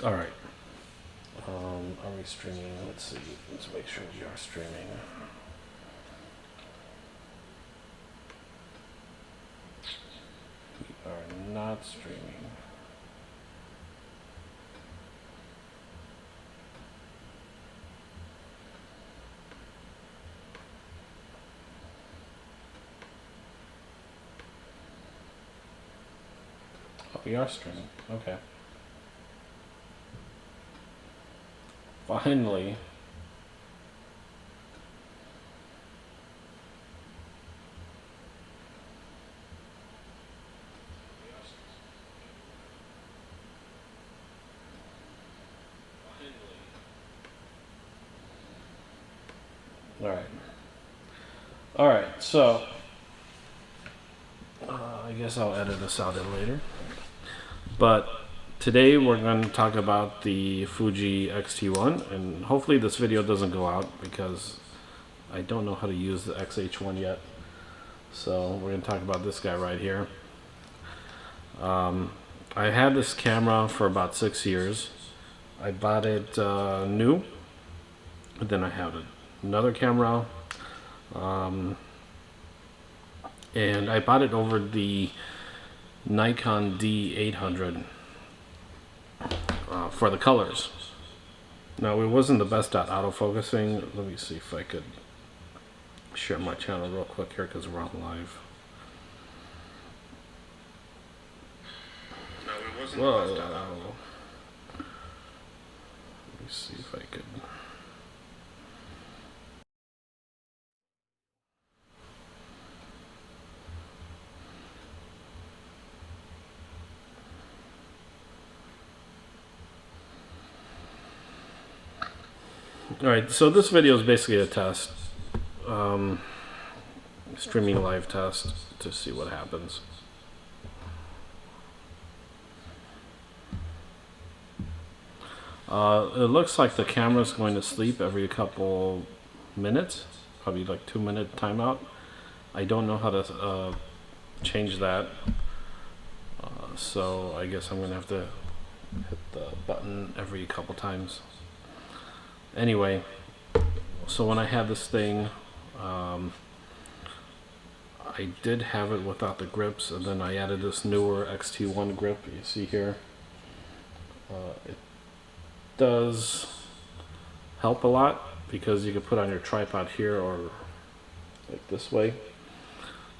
All right. Are we streaming? Let's see. Let's make sure we are streaming. We are not streaming. Oh, we are streaming. Okay. Finally. All right. All right. So, I guess I'll edit this out in later. But today we're going to talk about the Fuji XT-1, and hopefully this video doesn't go out because I don't know how to use the XH1 yet. So we're going to talk about this guy right here. I had this camera for about 6 years. I bought it new. Then I had another camera. And I bought it over the Nikon D800 for the colors. Now, it wasn't the best at autofocusing. Let me see if I could share my channel real quick here because we're on live. No, it wasn't Whoa. the best at all. Let me see if I could. Alright, so this video is basically a test. Streaming live test to see what happens. It looks like the camera's going to sleep every couple minutes, probably like 2-minute timeout. I don't know how to change that, so I guess I'm going to have to hit the button every couple times. Anyway, so when I had this thing, I did have it without the grips, and then I added this newer XT-1 grip you see here. It does help a lot because you can put on your tripod here or like this way.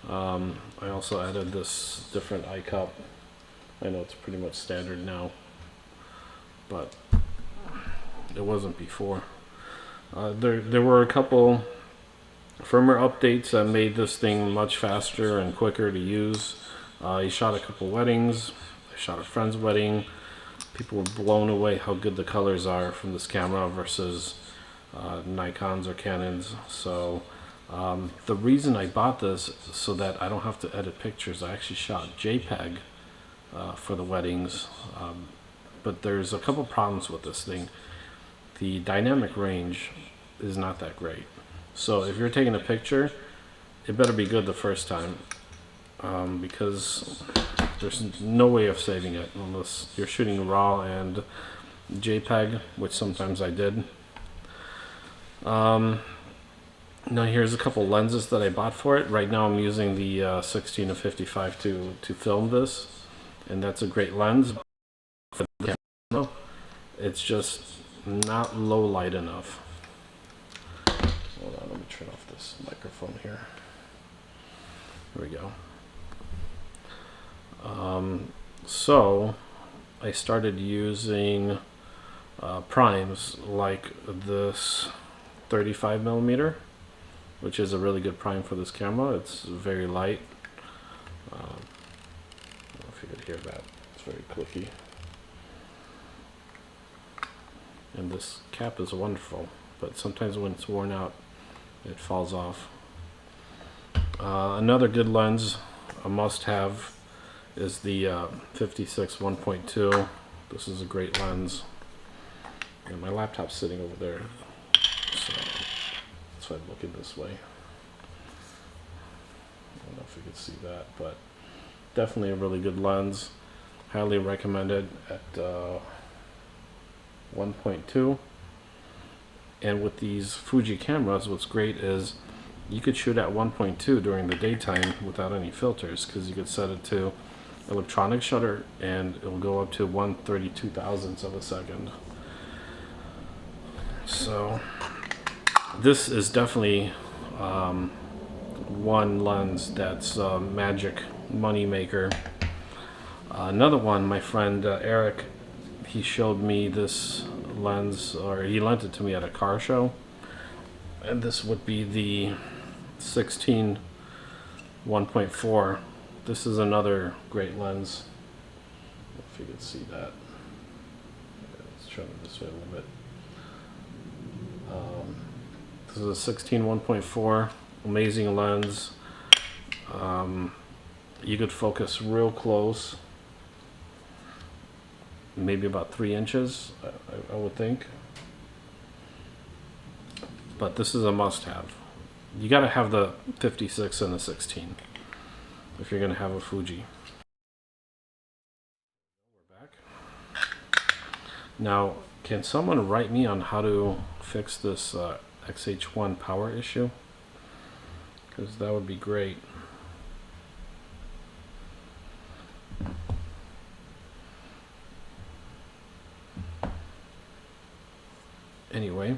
I also added this different eye cup. I know it's pretty much standard now, but it wasn't before. There were a couple firmware updates that made this thing much faster and quicker to use. I shot a couple weddings. I shot a friend's wedding. People were blown away how good the colors are from this camera versus Nikons or Canons. So the reason I bought this is so that I don't have to edit pictures. I actually shot JPEG for the weddings, but there's a couple problems with this thing. The dynamic range is not that great. So if you're taking a picture, it better be good the first time, because there's no way of saving it unless you're shooting RAW and JPEG, which sometimes I did. Now here's a couple lenses that I bought for it. Right now I'm using the 16 to 55 to film this, and that's a great lens. It's just not low light enough. Hold on, let me turn off this microphone here. There we go. So I started using primes like this 35mm, which is a really good prime for this camera. It's very light. I don't know if you could hear that. It's very clicky. And this cap is wonderful, but sometimes when it's worn out, it falls off. Another good lens, a must-have, is the 56 1.2. This is a great lens. And my laptop's sitting over there, so that's why I'm looking this way. I don't know if you can see that, but definitely a really good lens. Highly recommended at 1.2. And with these Fuji cameras, what's great is you could shoot at 1.2 during the daytime without any filters, because you could set it to electronic shutter and it'll go up to 1/32 thousandths of a second. So this is definitely one lens that's a magic money maker. Another one, my friend Eric, he showed me this lens, or he lent it to me at a car show, and this would be the 16 1.4. This is another great lens. If you can see that. Let's try this way a little bit. This is a 16 1.4, amazing lens. You could focus real close, maybe about 3 inches, I would think. But this is a must-have. You got to have the 56 and the 16 if you're going to have a Fuji. We're back. Now, can someone write me on how to fix this XH1 power issue? Because that would be great. Anyway,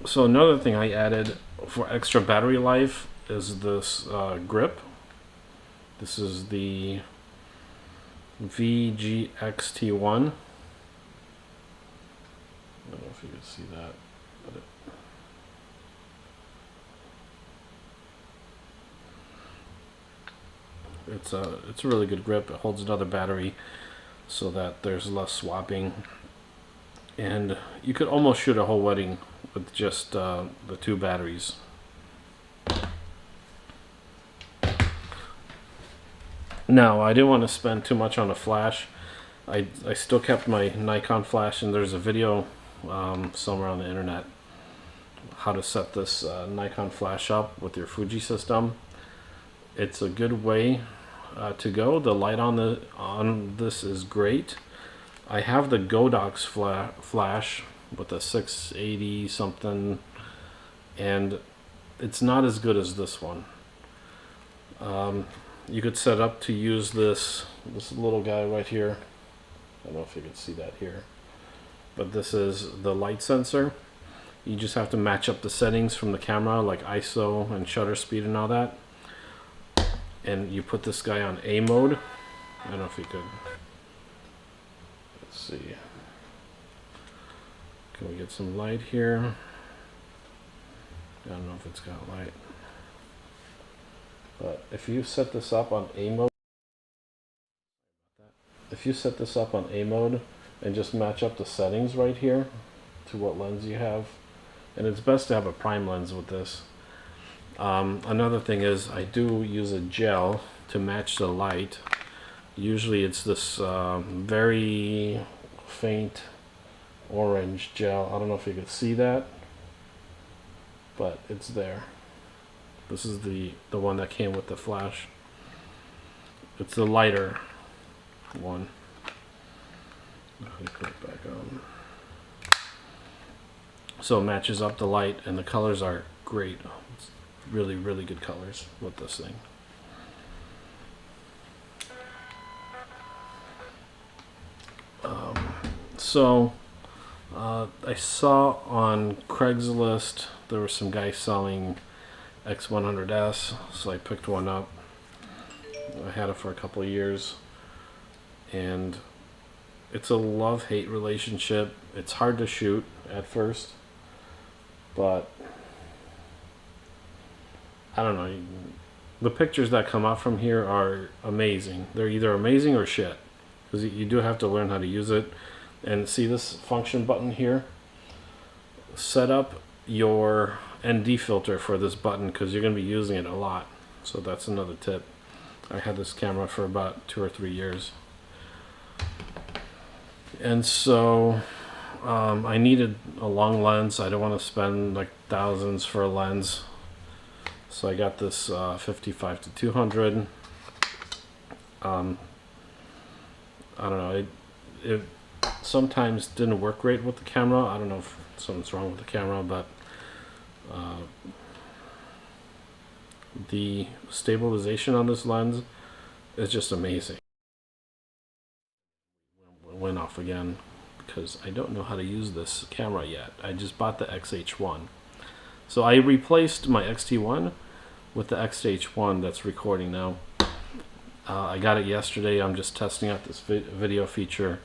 so another thing I added for extra battery life is this grip. This is the XT-1. I don't know if you can see that, but it's a really good grip. It holds another battery so that there's less swapping, and you could almost shoot a whole wedding with just the 2 batteries. Now, I didn't want to spend too much on a flash. I still kept my Nikon flash, and there's a video somewhere on the internet how to set this Nikon flash up with your Fuji system. It's a good way to go. The light on this is great. I have the Godox flash with a 680 something, and it's not as good as this one. You could set up to use this little guy right here. I don't know if you can see that here, but this is the light sensor. You just have to match up the settings from the camera, like ISO and shutter speed and all that, and you put this guy on A mode. I don't know if you could. Let's see. Can we get some light here? I don't know if it's got light. But if you set this up on A mode, and just match up the settings right here to what lens you have, and it's best to have a prime lens with this. Another thing is I do use a gel to match the light. Usually it's this very faint orange gel. I don't know if you can see that, but it's there. This is the one that came with the flash. It's the lighter one. Let me put it back on. So it matches up the light, and the colors are great. It's really, really good colors with this thing. I saw on Craigslist there were some guys selling X100S, so I picked one up. I had it for a couple of years, and it's a love-hate relationship. It's hard to shoot at first, but I don't know. The pictures that come out from here are amazing. They're either amazing or shit, because you do have to learn how to use it. And see this function button here? Set up your ND filter for this button, because you're going to be using it a lot. So that's another tip. I had this camera for about 2 or 3 years. And so I needed a long lens. I don't want to spend like thousands for a lens. So I got this 55-200. I don't know. it sometimes didn't work great with the camera. I don't know if something's wrong with the camera, but the stabilization on this lens is just amazing. It went off again because I don't know how to use this camera yet. I just bought the XH1. So I replaced my XT1 with the XH1 that's recording now. I got it yesterday. I'm just testing out this video feature.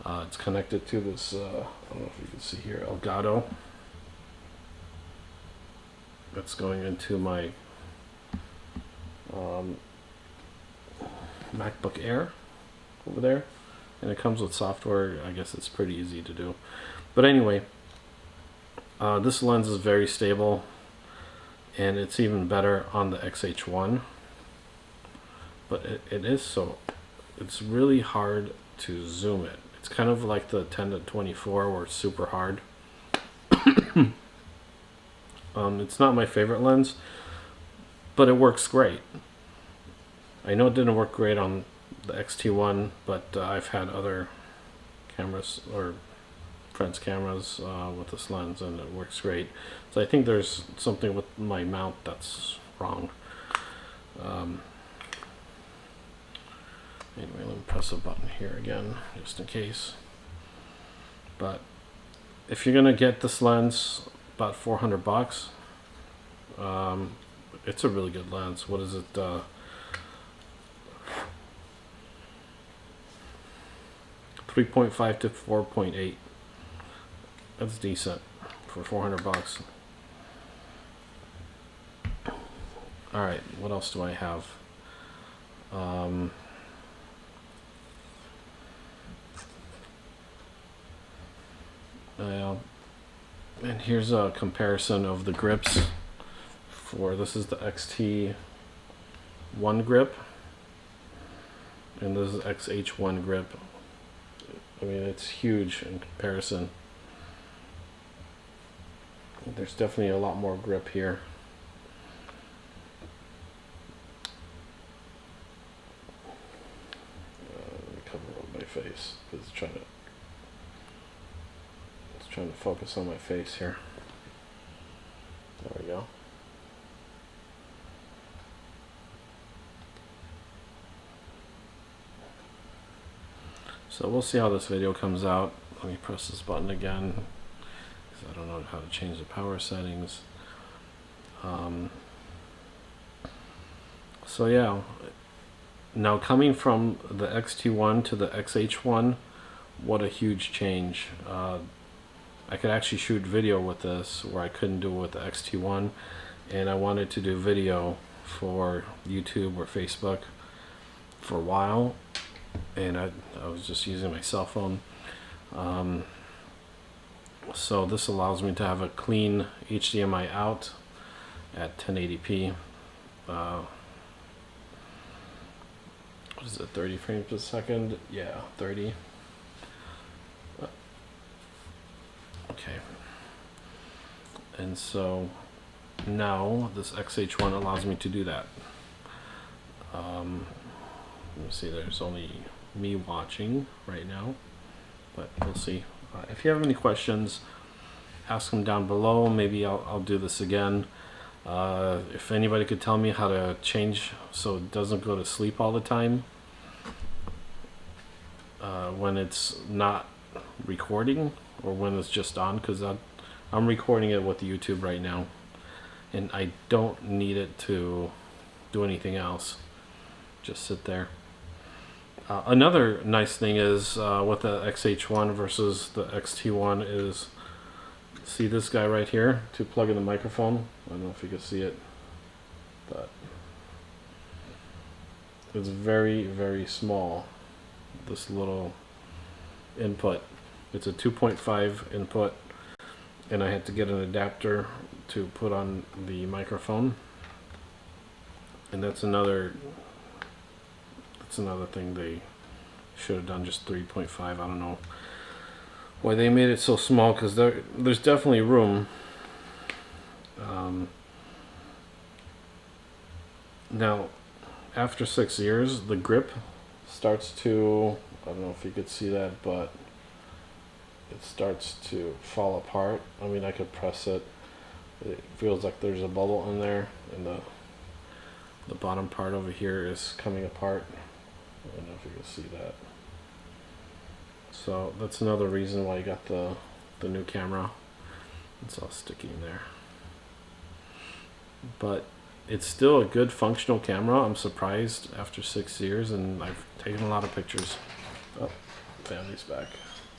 It's connected to this, I don't know if you can see here, Elgato. That's going into my MacBook Air over there. And it comes with software. I guess it's pretty easy to do. But anyway, this lens is very stable. And it's even better on the XH1. But it's really hard to zoom it. It's kind of like the 10-24 where it's super hard. It's not my favorite lens, but it works great. I know it didn't work great on the XT1, but I've had other cameras or friends' cameras with this lens, and it works great. So I think there's something with my mount that's wrong. Anyway, let me press a button here again, just in case. But if you're gonna get this lens, about $400. It's a really good lens. What is it? 3.5 to 4.8. That's decent for $400. All right, what else do I have? And here's a comparison of the grips for, this is the XT-1 grip, and this is XH1 grip. I mean, it's huge in comparison. There's definitely a lot more grip here. Let me cover up my face because it's trying to focus on my face here. There we go. So we'll see how this video comes out. Let me press this button again because I don't know how to change the power settings. So yeah, now coming from the XT1 to the XH1, what a huge change. I could actually shoot video with this where I couldn't do it with the XT1, and I wanted to do video for YouTube or Facebook for a while, and I was just using my cell phone. So this allows me to have a clean HDMI out at 1080p. What is it, 30 frames per second? Yeah, 30. Okay. And so now this XH1 allows me to do that. Let me see, there's only me watching right now, but we'll see. If you have any questions, ask them down below. Maybe I'll do this again. If anybody could tell me how to change so it doesn't go to sleep all the time when it's not recording, or when it's just on, because I'm recording it with YouTube right now and I don't need it to do anything else, just sit there. Another nice thing is with the XH1 versus the XT1 is, see this guy right here to plug in the microphone. I don't know if you can see it, but it's very, very small, this little input. It's a 2.5 input, and I had to get an adapter to put on the microphone, and that's another thing they should have done, just 3.5. I don't know why they made it so small, because there's definitely room. Now after 6 years, the grip starts to I don't know if you could see that, but it starts to fall apart. I mean, I could press it. It feels like there's a bubble in there, and the bottom part over here is coming apart. I don't know if you can see that. So that's another reason why I got the new camera. It's all sticky in there. But it's still a good functional camera. I'm surprised after 6 years, and I've taken a lot of pictures. Oh, family's back.